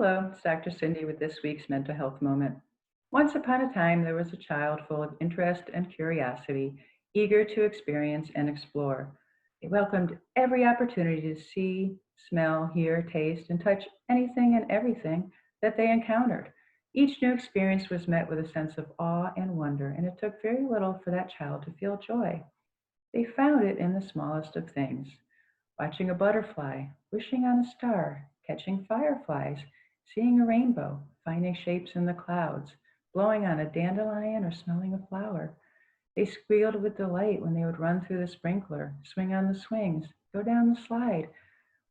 Hello, it's Dr. Cindy with this week's Mental Health Moment. Once upon a time, there was a child full of interest and curiosity, eager to experience and explore. They welcomed every opportunity to see, smell, hear, taste, and touch anything and everything that they encountered. Each new experience was met with a sense of awe and wonder, and it took very little for that child to feel joy. They found it in the smallest of things: watching a butterfly, wishing on a star, catching fireflies, seeing a rainbow, finding shapes in the clouds, blowing on a dandelion, or smelling a flower. They squealed with delight when they would run through the sprinkler, swing on the swings, go down the slide,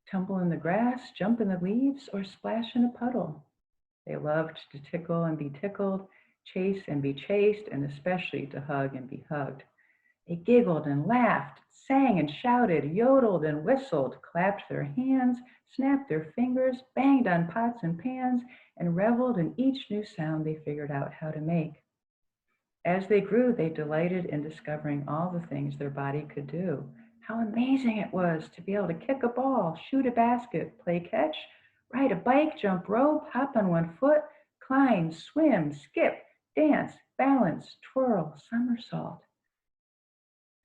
tumble in the grass, jump in the leaves, or splash in a puddle. They loved to tickle and be tickled, chase and be chased, and especially to hug and be hugged. They giggled and laughed, sang and shouted, yodeled and whistled, clapped their hands, snapped their fingers, banged on pots and pans, and reveled in each new sound they figured out how to make. As they grew, they delighted in discovering all the things their body could do. How amazing it was to be able to kick a ball, shoot a basket, play catch, ride a bike, jump rope, hop on one foot, climb, swim, skip, dance, balance, twirl, somersault.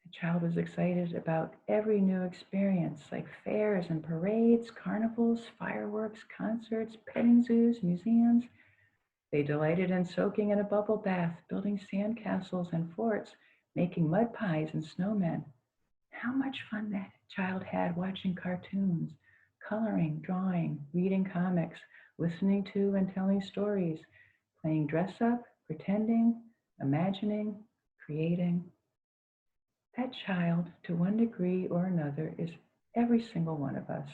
The child was excited about every new experience, like fairs and parades, carnivals, fireworks, concerts, petting zoos, museums. They delighted in soaking in a bubble bath, building sand castles and forts, making mud pies and snowmen. How much fun that child had watching cartoons, coloring, drawing, reading comics, listening to and telling stories, playing dress up, pretending, imagining, creating. That child, to one degree or another, is every single one of us.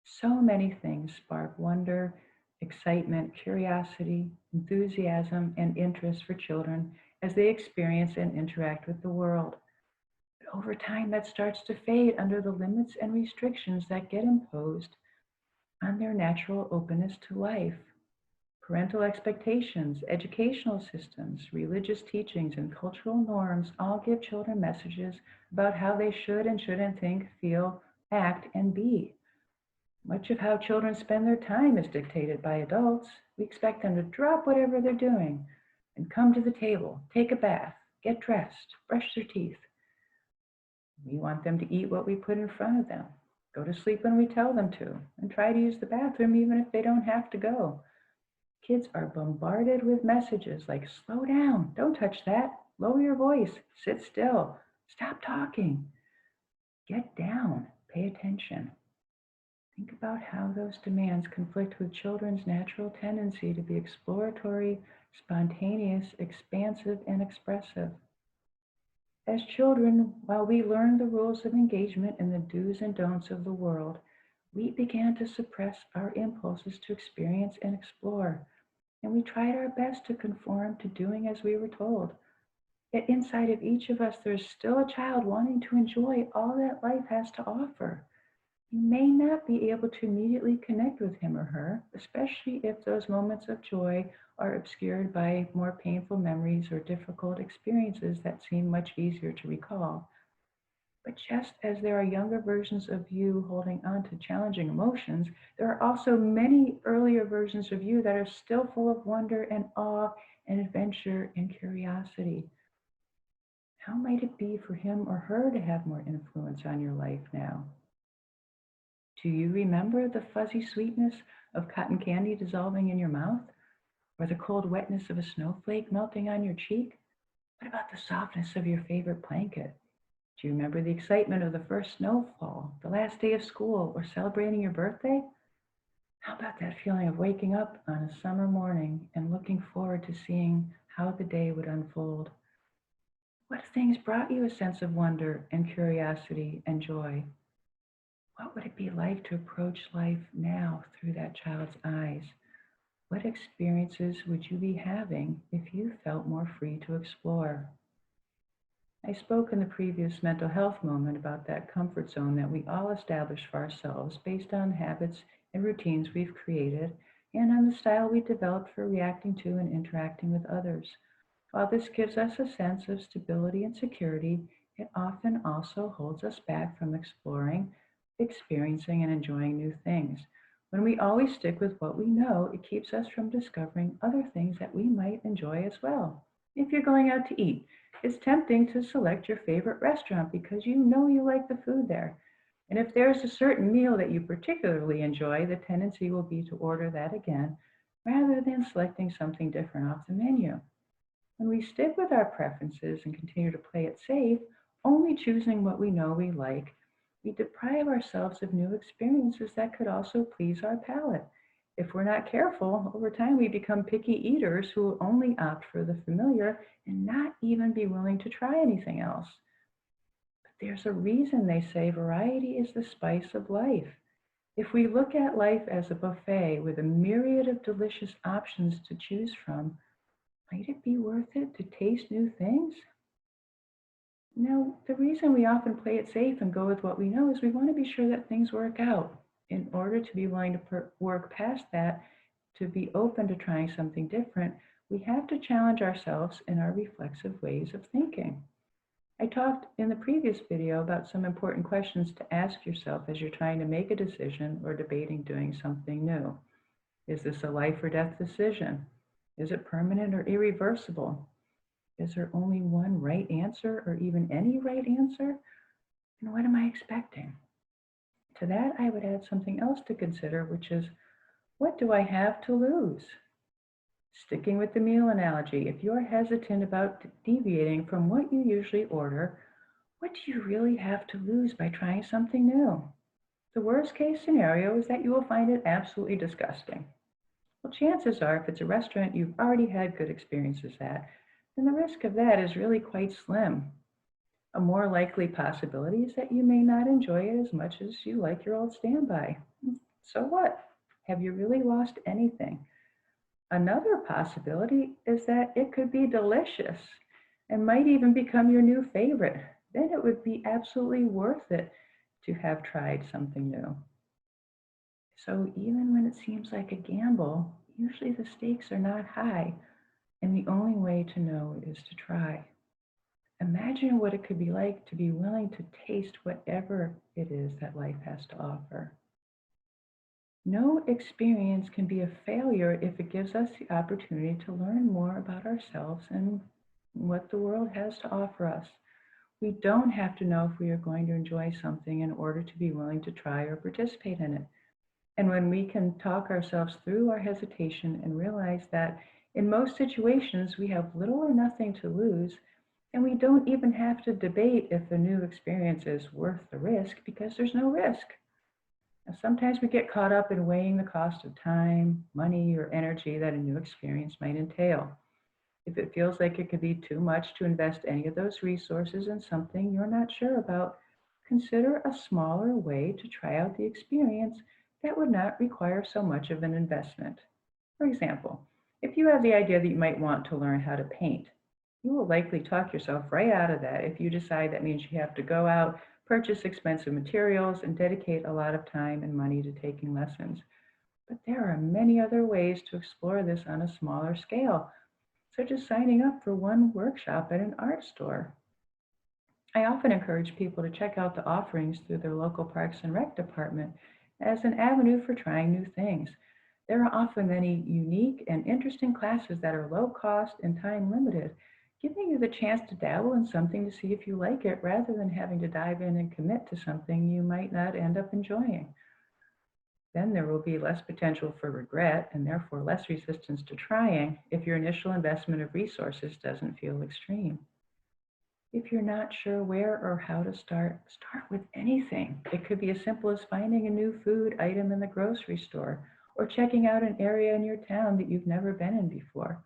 So many things spark wonder, excitement, curiosity, enthusiasm, and interest for children as they experience and interact with the world. But over time, that starts to fade under the limits and restrictions that get imposed on their natural openness to life. Parental expectations, educational systems, religious teachings, and cultural norms all give children messages about how they should and shouldn't think, feel, act, and be. Much of how children spend their time is dictated by adults. We expect them to drop whatever they're doing and come to the table, take a bath, get dressed, brush their teeth. We want them to eat what we put in front of them, go to sleep when we tell them to, and try to use the bathroom even if they don't have to go. Kids are bombarded with messages like slow down, don't touch that, lower your voice, sit still, stop talking, get down, pay attention. Think about how those demands conflict with children's natural tendency to be exploratory, spontaneous, expansive, and expressive. As children, while we learned the rules of engagement and the do's and don'ts of the world, we began to suppress our impulses to experience and explore, and we tried our best to conform to doing as we were told. Yet inside of each of us, there's still a child wanting to enjoy all that life has to offer. You may not be able to immediately connect with him or her, especially if those moments of joy are obscured by more painful memories or difficult experiences that seem much easier to recall. But just as there are younger versions of you holding on to challenging emotions, there are also many earlier versions of you that are still full of wonder and awe and adventure and curiosity. How might it be for him or her to have more influence on your life now? Do you remember the fuzzy sweetness of cotton candy dissolving in your mouth? Or the cold wetness of a snowflake melting on your cheek? What about the softness of your favorite blanket? Do you remember the excitement of the first snowfall, the last day of school, or celebrating your birthday? How about that feeling of waking up on a summer morning and looking forward to seeing how the day would unfold? What things brought you a sense of wonder and curiosity and joy? What would it be like to approach life now through that child's eyes? What experiences would you be having if you felt more free to explore? I spoke in the previous mental health moment about that comfort zone that we all establish for ourselves based on habits and routines we've created and on the style we developed for reacting to and interacting with others. While this gives us a sense of stability and security, it often also holds us back from exploring, experiencing, and enjoying new things. When we always stick with what we know, it keeps us from discovering other things that we might enjoy as well. If you're going out to eat, it's tempting to select your favorite restaurant because you know you like the food there. And if there's a certain meal that you particularly enjoy, the tendency will be to order that again rather than selecting something different off the menu. When we stick with our preferences and continue to play it safe, only choosing what we know we like, we deprive ourselves of new experiences that could also please our palate. If we're not careful, over time we become picky eaters who will only opt for the familiar and not even be willing to try anything else. But there's a reason they say variety is the spice of life. If we look at life as a buffet with a myriad of delicious options to choose from, might it be worth it to taste new things? Now, the reason we often play it safe and go with what we know is we want to be sure that things work out. In order to be willing to work past that, to be open to trying something different, we have to challenge ourselves in our reflexive ways of thinking. I talked in the previous video about some important questions to ask yourself as you're trying to make a decision or debating doing something new. Is this a life or death decision? Is it permanent or irreversible? Is there only one right answer or even any right answer? And what am I expecting? To that, I would add something else to consider, which is, what do I have to lose? Sticking with the meal analogy, if you're hesitant about deviating from what you usually order, what do you really have to lose by trying something new? The worst case scenario is that you will find it absolutely disgusting. Well, chances are, if it's a restaurant you've already had good experiences at, then the risk of that is really quite slim. A more likely possibility is that you may not enjoy it as much as you like your old standby. So what? Have you really lost anything? Another possibility is that it could be delicious and might even become your new favorite. Then it would be absolutely worth it to have tried something new. So even when it seems like a gamble, usually the stakes are not high, and the only way to know is to try. Imagine what it could be like to be willing to taste whatever it is that life has to offer. No experience can be a failure if it gives us the opportunity to learn more about ourselves and what the world has to offer us. We don't have to know if we are going to enjoy something in order to be willing to try or participate in it. And when we can talk ourselves through our hesitation and realize that in most situations we have little or nothing to lose, and we don't even have to debate if a new experience is worth the risk because there's no risk. Now, sometimes we get caught up in weighing the cost of time, money, or energy that a new experience might entail. If it feels like it could be too much to invest any of those resources in something you're not sure about, consider a smaller way to try out the experience that would not require so much of an investment. For example, if you have the idea that you might want to learn how to paint, you will likely talk yourself right out of that if you decide that means you have to go out, purchase expensive materials, and dedicate a lot of time and money to taking lessons. But there are many other ways to explore this on a smaller scale, such as signing up for one workshop at an art store. I often encourage people to check out the offerings through their local Parks and Rec department as an avenue for trying new things. There are often many unique and interesting classes that are low cost and time limited, giving you the chance to dabble in something to see if you like it rather than having to dive in and commit to something you might not end up enjoying. Then there will be less potential for regret and therefore less resistance to trying if your initial investment of resources doesn't feel extreme. If you're not sure where or how to start with anything. It could be as simple as finding a new food item in the grocery store or checking out an area in your town that you've never been in before.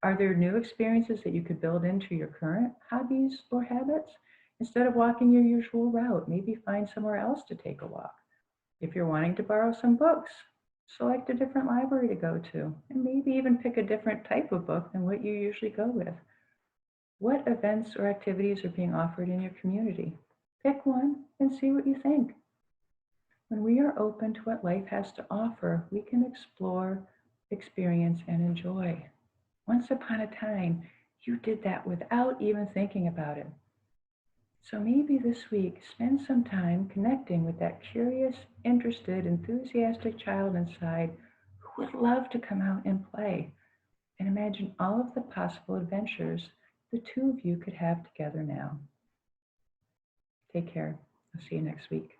Are there new experiences that you could build into your current hobbies or habits? Instead of walking your usual route, maybe find somewhere else to take a walk. If you're wanting to borrow some books, select a different library to go to, and maybe even pick a different type of book than what you usually go with. What events or activities are being offered in your community? Pick one and see what you think. When we are open to what life has to offer, we can explore, experience, and enjoy. Once upon a time, you did that without even thinking about it. So maybe this week, spend some time connecting with that curious, interested, enthusiastic child inside who would love to come out and play. And imagine all of the possible adventures the two of you could have together now. Take care. I'll see you next week.